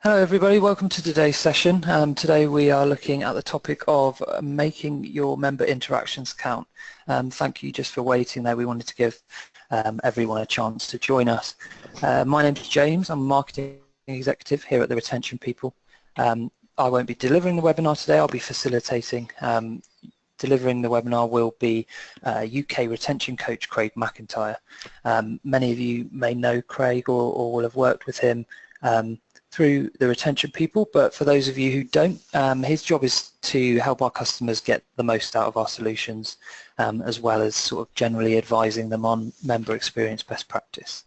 Hello everybody, welcome to today's session. Today we are looking at the topic of making your member interactions count. Thank you just for waiting there. We wanted to give everyone a chance to join us. My name is James, I'm a marketing executive here at the Retention People. I won't be delivering the webinar today, I'll be facilitating. Delivering the webinar will be UK retention coach Craig McIntyre. Many of you may know Craig or will have worked with him through the Retention People, but for those of you who don't, his job is to help our customers get the most out of our solutions, as well as sort of generally advising them on member experience best practice.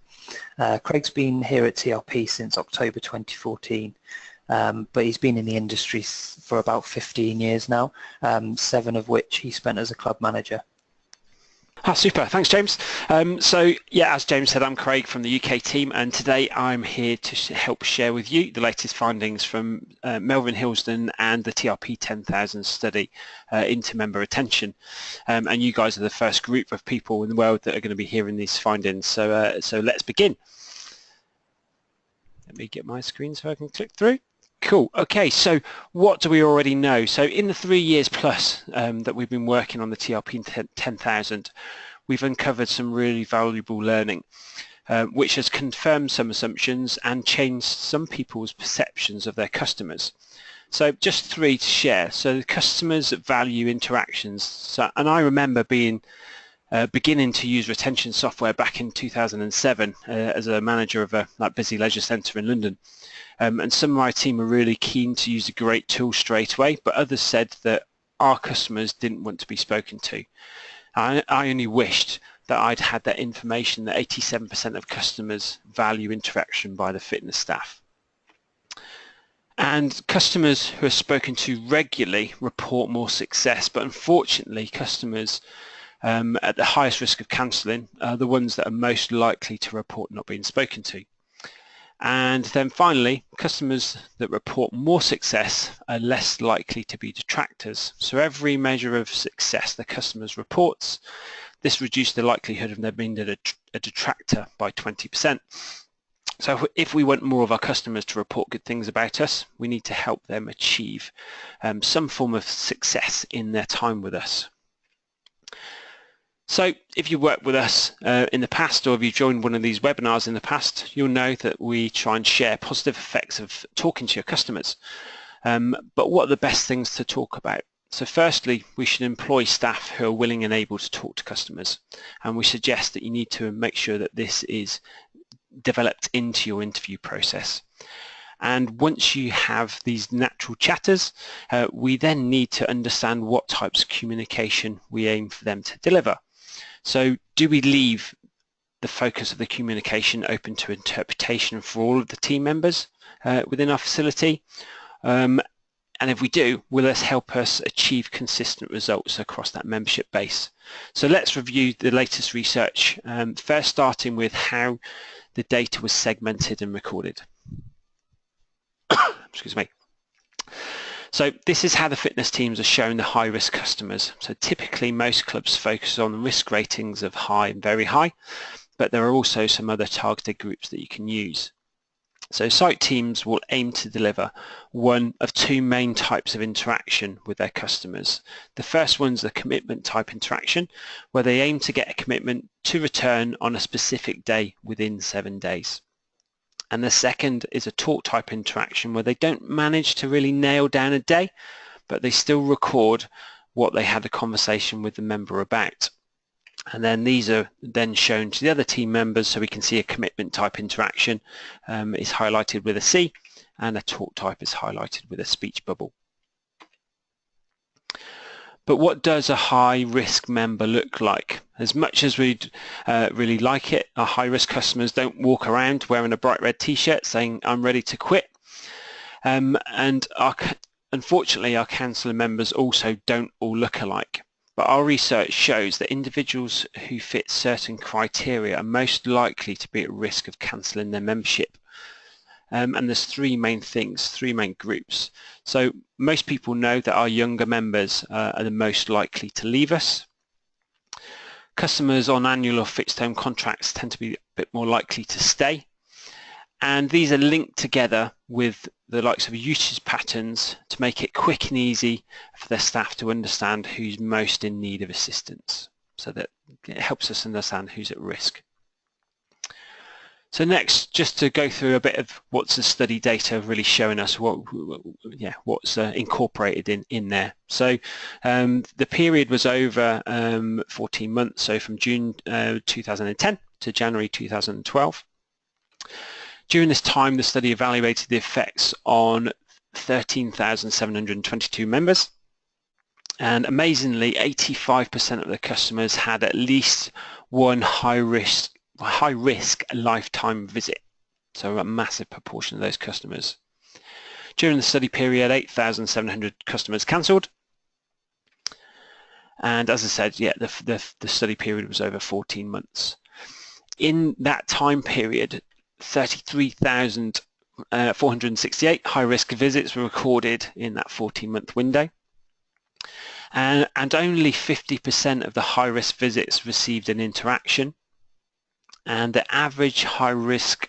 Craig's been here at TRP since October 2014, but he's been in the industry for about 15 years now, 7 of which he spent as a club manager. Super, thanks James. So yeah, as James said, I'm Craig from the UK team, and today I'm here to help share with you the latest findings from Melvin Hilsden and the TRP 10,000 study into member retention. And you guys are the first group of people in the world that are going to be hearing these findings. So let's begin. Let me get my screen so I can click through. Cool. Okay, so what do we already know? So in the 3 years plus that we've been working on the TRP 10,000, we've uncovered some really valuable learning, which has confirmed some assumptions and changed some people's perceptions of their customers. So just 3 to share. So the customers value interactions. And I remember beginning to use retention software back in 2007 as a manager of a busy leisure centre in London. And some of my team were really keen to use a great tool straight away, but others said that our customers didn't want to be spoken to. I only wished that I'd had that information that 87% of customers value interaction by the fitness staff. And customers who are spoken to regularly report more success, but unfortunately customers at the highest risk of cancelling are the ones that are most likely to report not being spoken to. And then finally, customers that report more success are less likely to be detractors. So every measure of success the customers reports, this reduced the likelihood of them being a detractor by 20%. So if we want more of our customers to report good things about us, we need to help them achieve some form of success in their time with us. So if you worked with us in the past, or if you joined one of these webinars in the past, you'll know that we try and share positive effects of talking to your customers. But what are the best things to talk about? So firstly, we should employ staff who are willing and able to talk to customers. And we suggest that you need to make sure that this is developed into your interview process. And once you have these natural chatters, we then need to understand what types of communication we aim for them to deliver. So do we leave the focus of the communication open to interpretation for all of the team members within our facility? And if we do, will this help us achieve consistent results across that membership base? So let's review the latest research, first starting with how the data was segmented and recorded. Excuse me. So this is how the fitness teams are showing the high-risk customers. So typically most clubs focus on risk ratings of high and very high, but there are also some other targeted groups that you can use. So site teams will aim to deliver one of 2 main types of interaction with their customers. The first one's the commitment type interaction, where they aim to get a commitment to return on a specific day within 7 days. And the second is a talk type interaction, where they don't manage to really nail down a day, but they still record what they had a conversation with the member about. And then these are then shown to the other team members, so we can see a commitment type interaction is highlighted with a C, and a talk type is highlighted with a speech bubble. But what does a high-risk member look like? As much as we'd really like it, our high-risk customers don't walk around wearing a bright red t-shirt saying, "I'm ready to quit." And unfortunately, our counsellor members also don't all look alike. But our research shows that individuals who fit certain criteria are most likely to be at risk of cancelling their membership. And there's 3 main things, 3 main groups. So most people know that our younger members are the most likely to leave us. Customers on annual or fixed term contracts tend to be a bit more likely to stay. And these are linked together with the likes of usage patterns to make it quick and easy for their staff to understand who's most in need of assistance, so that it helps us understand who's at risk. So next, just to go through a bit of what's the study data really showing us, what's incorporated in there. So the period was over 14 months, so from June 2010 to January 2012. During this time, the study evaluated the effects on 13,722 members, and amazingly, 85% of the customers had at least one high-risk lifetime visit, so a massive proportion of those customers. During the study period, 8,700 customers cancelled, and as I said, the study period was over 14 months. In that time period, 33,468 high-risk visits were recorded in that 14-month window, and only 50% of the high-risk visits received an interaction, and the average high-risk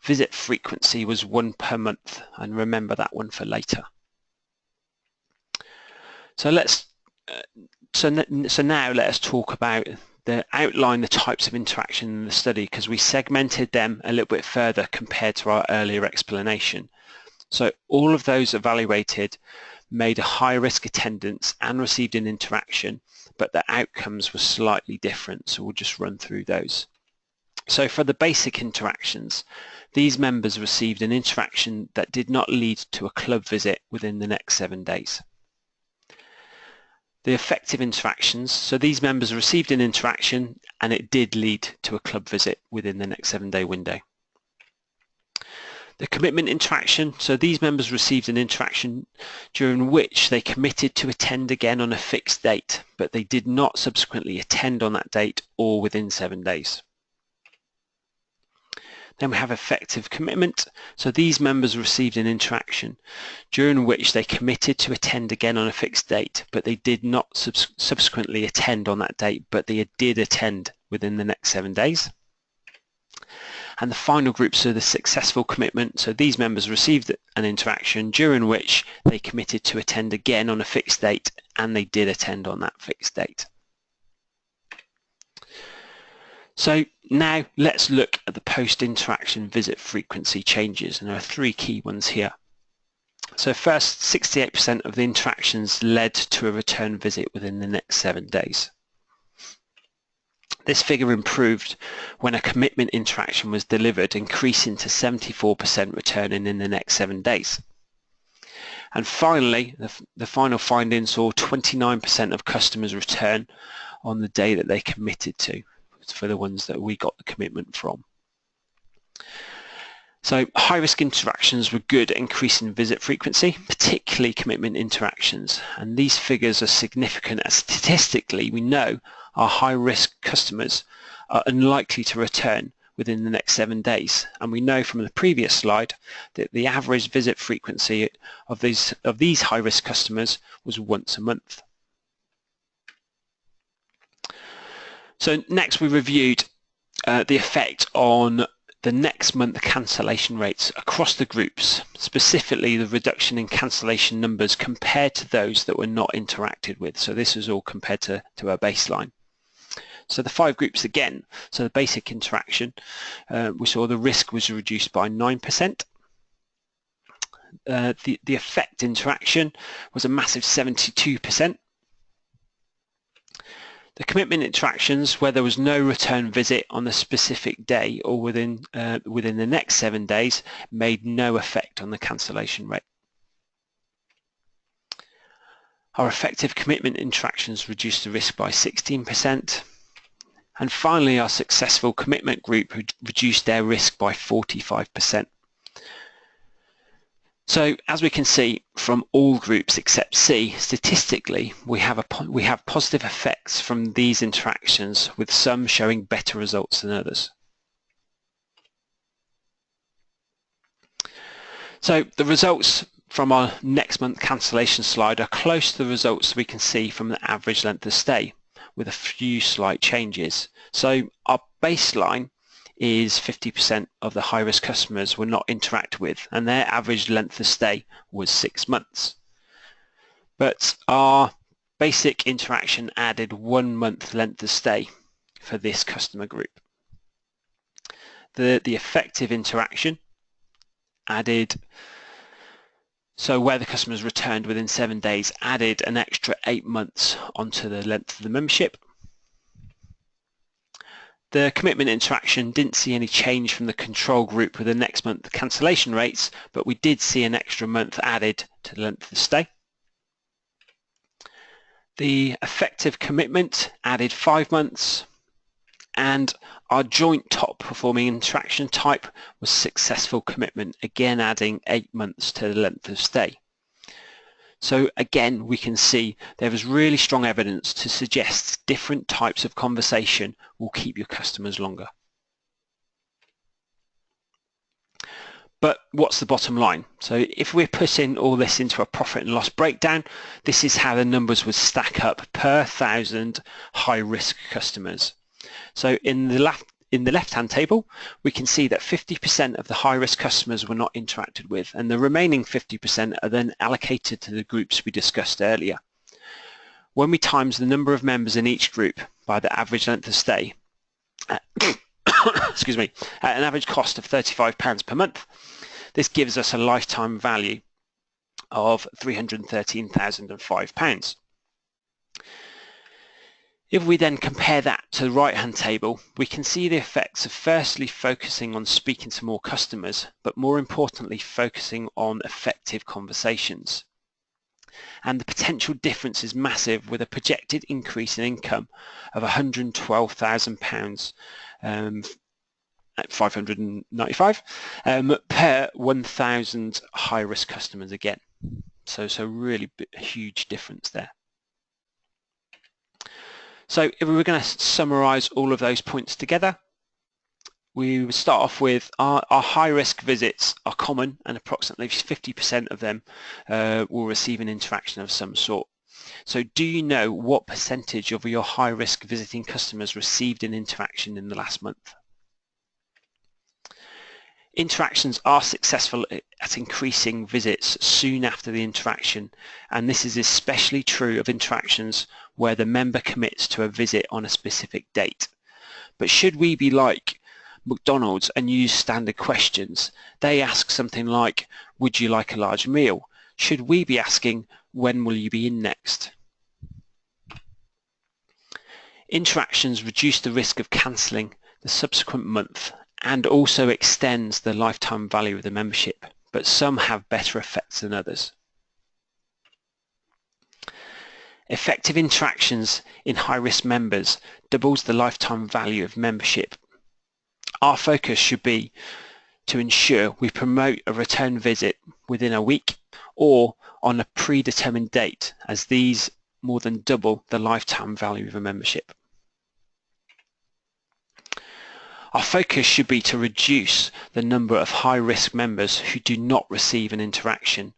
visit frequency was 1 per month, and remember that one for later. So now let us talk about outline the types of interaction in the study, because we segmented them a little bit further compared to our earlier explanation. So all of those evaluated made a high-risk attendance and received an interaction, but the outcomes were slightly different, so we'll just run through those. So for the basic interactions, these members received an interaction that did not lead to a club visit within the next 7 days. The effective interactions, so these members received an interaction and it did lead to a club visit within the next 7-day window. The commitment interaction, so these members received an interaction during which they committed to attend again on a fixed date, but they did not subsequently attend on that date or within 7 days. Then we have effective commitment. So these members received an interaction during which they committed to attend again on a fixed date, but they did not subsequently attend on that date, but they did attend within the next 7 days. And the final group, so the successful commitment. So these members received an interaction during which they committed to attend again on a fixed date, and they did attend on that fixed date. So now let's look at the post-interaction visit frequency changes, and there are 3 key ones here. So first, 68% of the interactions led to a return visit within the next 7 days. This figure improved when a commitment interaction was delivered, increasing to 74% returning in the next 7 days. And finally, the final finding saw 29% of customers return on the day that they committed to, for the ones that we got the commitment from. So high-risk interactions were good at increasing visit frequency, particularly commitment interactions, and these figures are significant as statistically we know our high-risk customers are unlikely to return within the next 7 days, and we know from the previous slide that the average visit frequency of these high-risk customers was once a month. So next we reviewed the effect on the next month cancellation rates across the groups, specifically the reduction in cancellation numbers compared to those that were not interacted with. So this is all compared to our baseline. So the 5 groups again, so the basic interaction, we saw the risk was reduced by 9%. The effect interaction was a massive 72%. The commitment interactions, where there was no return visit on a specific day or within the next 7 days, made no effect on the cancellation rate. Our effective commitment interactions reduced the risk by 16%. And finally, our successful commitment group reduced their risk by 45%. So as we can see from all groups except C, statistically we have positive effects from these interactions, with some showing better results than others. So the results from our next month cancellation slide are close to the results we can see from the average length of stay, with a few slight changes. So our baseline is 50% of the high-risk customers were not interacted with, and their average length of stay was 6 months. But our basic interaction added 1 month length of stay for this customer group. The effective interaction added, so where the customers returned within 7 days, added an extra 8 months onto the length of the membership. The commitment interaction didn't see any change from the control group with the next month cancellation rates, but we did see an extra month added to the length of the stay. The effective commitment added 5 months, and our joint top performing interaction type was successful commitment, again adding 8 months to the length of stay. So again, we can see there is really strong evidence to suggest different types of conversation will keep your customers longer. But what's the bottom line? So if we're putting all this into a profit and loss breakdown, this is how the numbers would stack up per 1,000 high-risk customers. So in the left-hand table, we can see that 50% of the high-risk customers were not interacted with, and the remaining 50% are then allocated to the groups we discussed earlier. When we times the number of members in each group by the average length of stay, excuse me, at an average cost of £35 per month, this gives us a lifetime value of £313,005. If we then compare that to the right-hand table, we can see the effects of firstly focusing on speaking to more customers, but more importantly focusing on effective conversations. And the potential difference is massive, with a projected increase in income of £112,000 at 595 per 1,000 high-risk customers again. So really huge difference there. So if we were going to summarize all of those points together, we would start off with our high-risk visits are common, and approximately 50% of them will receive an interaction of some sort. So do you know what percentage of your high-risk visiting customers received an interaction in the last month? Interactions are successful at increasing visits soon after the interaction, and this is especially true of interactions where the member commits to a visit on a specific date. But should we be like McDonald's and use standard questions? They ask something like, would you like a large meal? Should we be asking, when will you be in next? Interactions reduce the risk of cancelling the subsequent month and also extends the lifetime value of the membership, but some have better effects than others. Effective interactions in high-risk members doubles the lifetime value of membership. Our focus should be to ensure we promote a return visit within a week or on a predetermined date, as these more than double the lifetime value of a membership. Our focus should be to reduce the number of high-risk members who do not receive an interaction.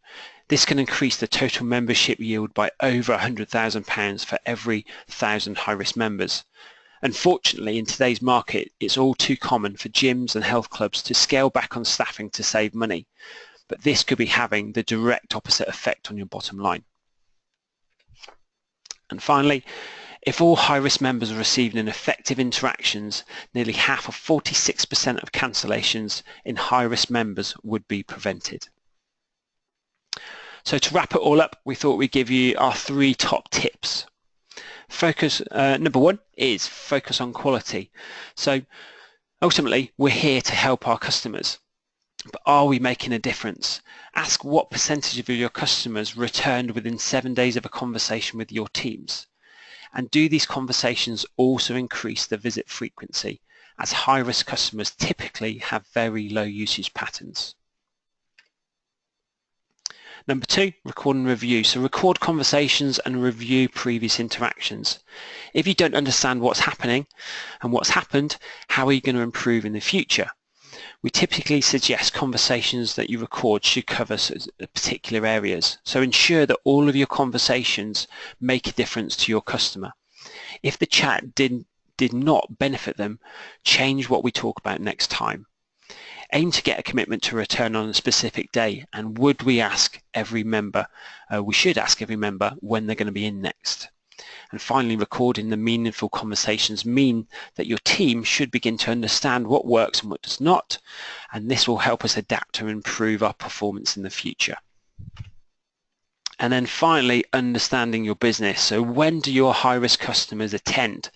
This can increase the total membership yield by over £100,000 for every 1,000 high-risk members. Unfortunately, in today's market, it's all too common for gyms and health clubs to scale back on staffing to save money, but this could be having the direct opposite effect on your bottom line. And finally, if all high-risk members are receiving an effective interactions, nearly half of 46% of cancellations in high-risk members would be prevented. So to wrap it all up, we thought we'd give you our 3 top tips. Number 1 is focus on quality. So ultimately, we're here to help our customers. But are we making a difference? Ask what percentage of your customers returned within 7 days of a conversation with your teams. And do these conversations also increase the visit frequency, as high-risk customers typically have very low usage patterns? Number 2, record and review. So record conversations and review previous interactions. If you don't understand what's happening and what's happened, how are you going to improve in the future? We typically suggest conversations that you record should cover particular areas. So ensure that all of your conversations make a difference to your customer. If the chat did did not benefit them, change what we talk about next time. Aim to get a commitment to return on a specific day, and would we ask every member, we should ask every member when they're going to be in next. And finally, recording the meaningful conversations mean that your team should begin to understand what works and what does not, and this will help us adapt and improve our performance in the future. And then finally, understanding your business. So when do your high-risk customers attend?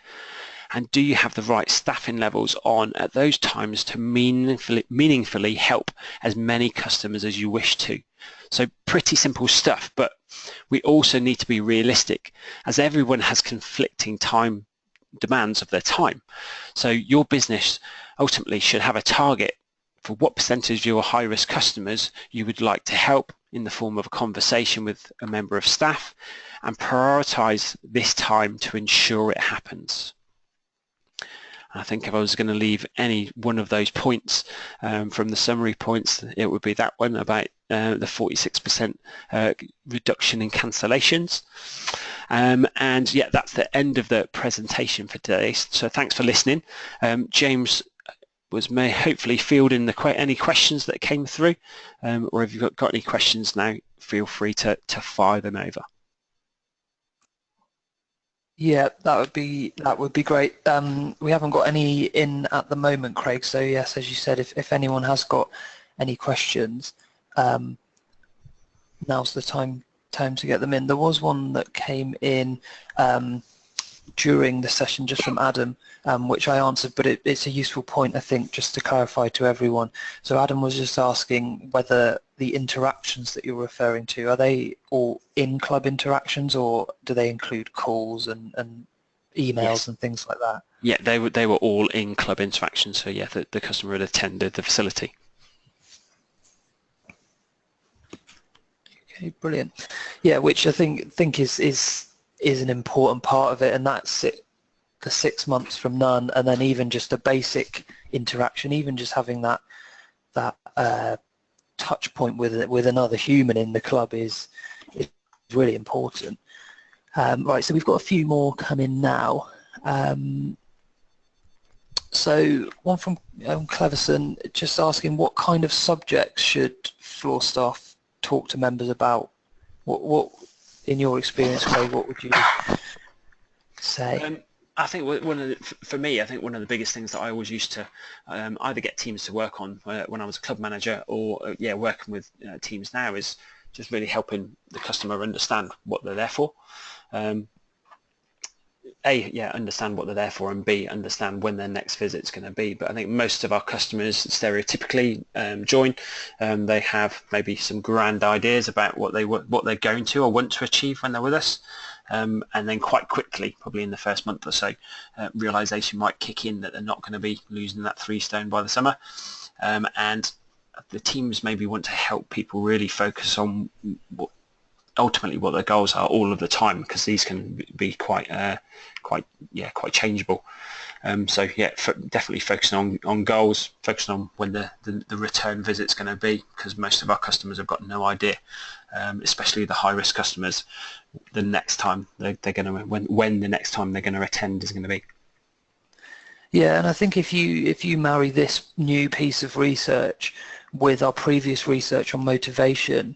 And do you have the right staffing levels on at those times to meaningfully help as many customers as you wish to? So pretty simple stuff, but we also need to be realistic, as everyone has conflicting time demands of their time. So your business ultimately should have a target for what percentage of your high-risk customers you would like to help in the form of a conversation with a member of staff, and prioritize this time to ensure it happens. I think if I was going to leave any one of those points from the summary points, it would be that one about the 46% reduction in cancellations. And yeah, that's the end of the presentation for today. So thanks for listening. James may hopefully fielding any questions that came through, or if you've got any questions now, feel free to fire them over. Yeah, that would be great. We haven't got any in at the moment, Craig. So yes, as you said, if anyone has got any questions, now's the time to get them in. There was one that came in during the session just from Adam, which I answered, but it's a useful point, I think, just to clarify to everyone. So Adam was just asking whether the interactions that you're referring to, are they all in-club interactions, or do they include calls and emails Yes. and things like that? Yeah, they were all in-club interactions, so yeah, the customer had attended the facility. Okay, brilliant. Yeah, which I think is an important part of it, and that's it, the 6 months from none, and then even just a basic interaction, even just having that touch point with another human in the club is really important. Right, so we've got a few more coming now. So one from Cleverson, just asking what kind of subjects should floor staff talk to members about? What in your experience, Craig, what would you say? I think for me, I think one of the biggest things that I always used to either get teams to work on when I was a club manager, or working with teams now, is just really helping the customer understand what they're there for. Understand what they're there for, and B, understand when their next visit's going to be. But I think most of our customers stereotypically join. They have maybe some grand ideas about what they're going to or want to achieve when they're with us. And then quite quickly, probably in the first month or so, realization might kick in that they're not going to be losing that 3 stone by the summer. And the teams maybe want to help people really focus on ultimately what their goals are all of the time, because these can be quite changeable. Definitely focusing on goals, focusing on when the return visit's going to be, because most of our customers have got no idea, especially the high risk customers, the next time they're going to when the next time they're going to attend is going to be. Yeah, and I think if you marry this new piece of research with our previous research on motivation,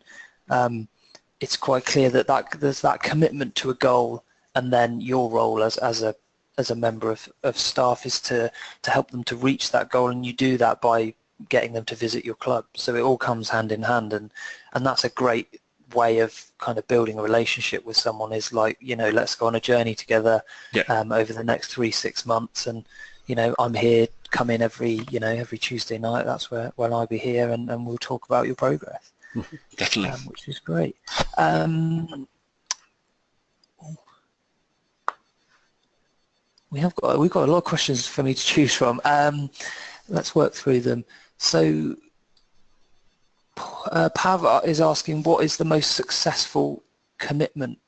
it's quite clear that there's that commitment to a goal, and then your role as a member of staff is to help them to reach that goal, and you do that by getting them to visit your club. So it all comes hand in hand, and that's a great way of kind of building a relationship with someone, is like, let's go on a journey together over the next 3-6 months, and I'm here, come in every Tuesday night, that's when I'll be here, and we'll talk about your progress. Definitely. Which is great. We've got a lot of questions for me to choose from. Let's work through them. So Pav is asking, what is the most successful commitment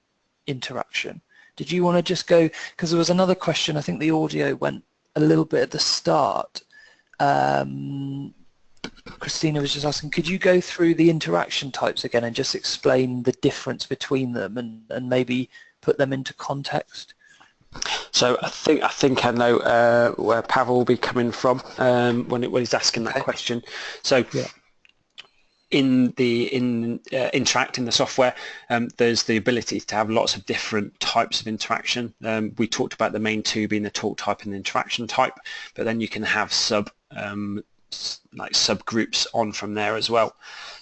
interaction? Did you want to just go, because there was another question, I think the audio went a little bit at the start. Christina was just asking, could you go through the interaction types again and just explain the difference between them, and maybe put them into context? So I think I know where Pavel will be coming from when he's asking that question. So yeah. in Interact in the software, there's the ability to have lots of different types of interaction. We talked about the main two being the talk type and the interaction type, but then you can have subgroups on from there as well.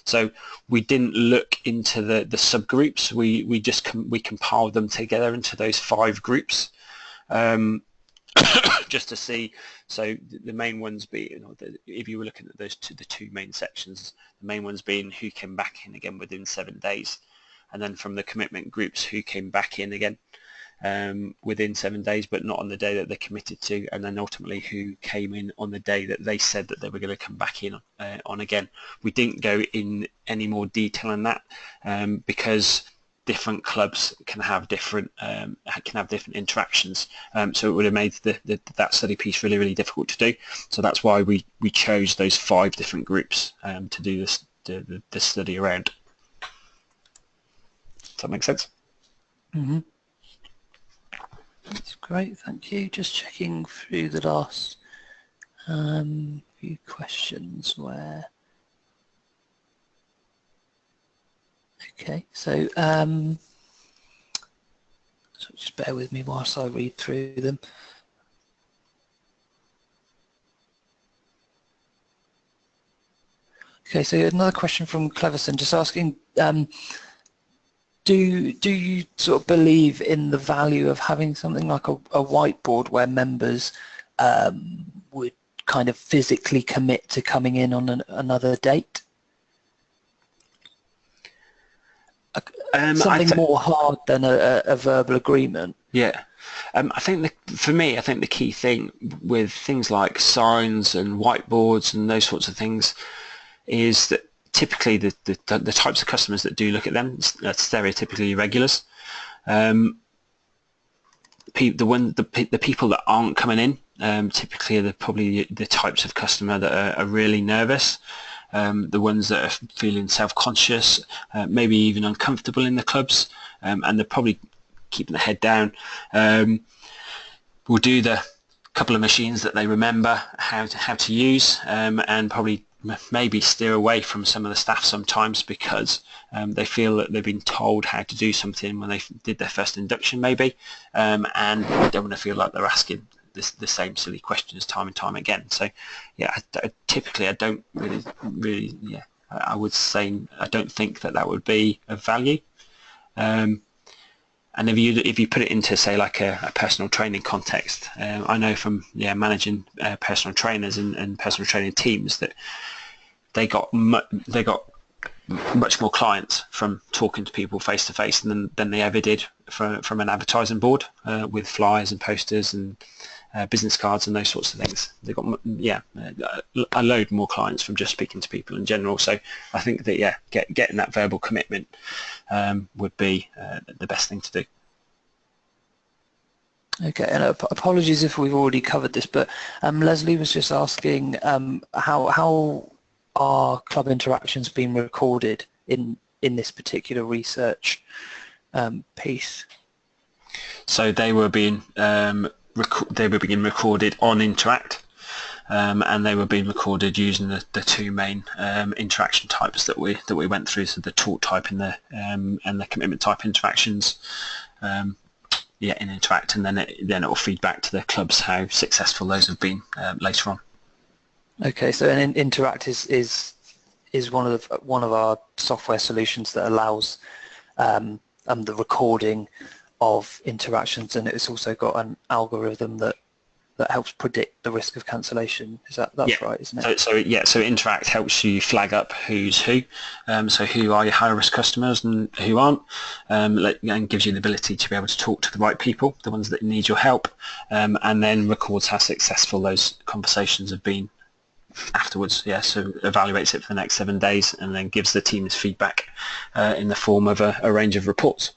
So we didn't look into the subgroups. We compiled them together into those 5 groups. Just to see, so the main ones being, if you were looking at the two main sections, the main ones being who came back in again within 7 days, and then from the commitment groups who came back in again within 7 days, but not on the day that they committed to, and then ultimately who came in on the day that they said that they were going to come back in on again. We didn't go in any more detail on that because different clubs can have different interactions, so it would have made that study piece really difficult to do. So that's why we chose those 5 different groups to do the study around. Does that make sense? Mm-hmm. That's great, thank you. Just checking through the last few questions where. Okay, so just bear with me whilst I read through them. Okay, so another question from Cleverson, just asking, do you sort of believe in the value of having something like a whiteboard where members would kind of physically commit to coming in on another date? Something more hard than a verbal agreement. Yeah. I think for me, I think the key thing with things like signs and whiteboards and those sorts of things is that typically the types of customers that do look at them are stereotypically regulars. The people that aren't coming in typically are probably the types of customer that are really nervous. The ones that are feeling self-conscious, maybe even uncomfortable in the clubs, and they're probably keeping their head down. We'll do the couple of machines that they remember how to use, and probably maybe steer away from some of the staff sometimes because they feel that they've been told how to do something when they did their first induction maybe, and don't want to feel like they're asking the same silly questions time and time again. So yeah, typically I don't really I would say I don't think that would be of value. And if you put it into say like a personal training context, I know from managing personal trainers and personal training teams that they got much more clients from talking to people face to face than they ever did from an advertising board with flyers and posters and business cards and those sorts of things. They got a load more clients from just speaking to people in general. So I think that getting that verbal commitment would be the best thing to do. Okay, and apologies if we've already covered this, but Leslie was just asking how are club interactions being recorded in this particular research piece? So they were being recorded on Interact, and they were being recorded using the 2 main interaction types that we went through, so the talk type and the commitment type interactions. In Interact, and then it will feed back to the clubs how successful those have been later on. Okay, so an Interact is one of our software solutions that allows the recording of interactions, and it's also got an algorithm that helps predict the risk of cancellation. That's right, isn't it? So Interact helps you flag up who's who. So who are your high risk customers and who aren't, and gives you the ability to be able to talk to the right people, the ones that need your help, and then records how successful those conversations have been afterwards. So evaluates it for the next 7 days and then gives the teams feedback in the form of a range of reports.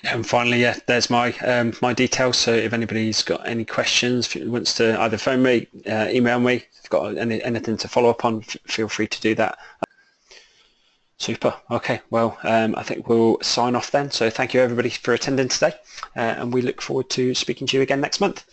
And finally, there's my details. So if anybody's got any questions, if wants to either phone me, email me, if you've got anything to follow up on, feel free to do that. Super. Okay, well, I think we'll sign off then. So thank you everybody for attending today, and we look forward to speaking to you again next month.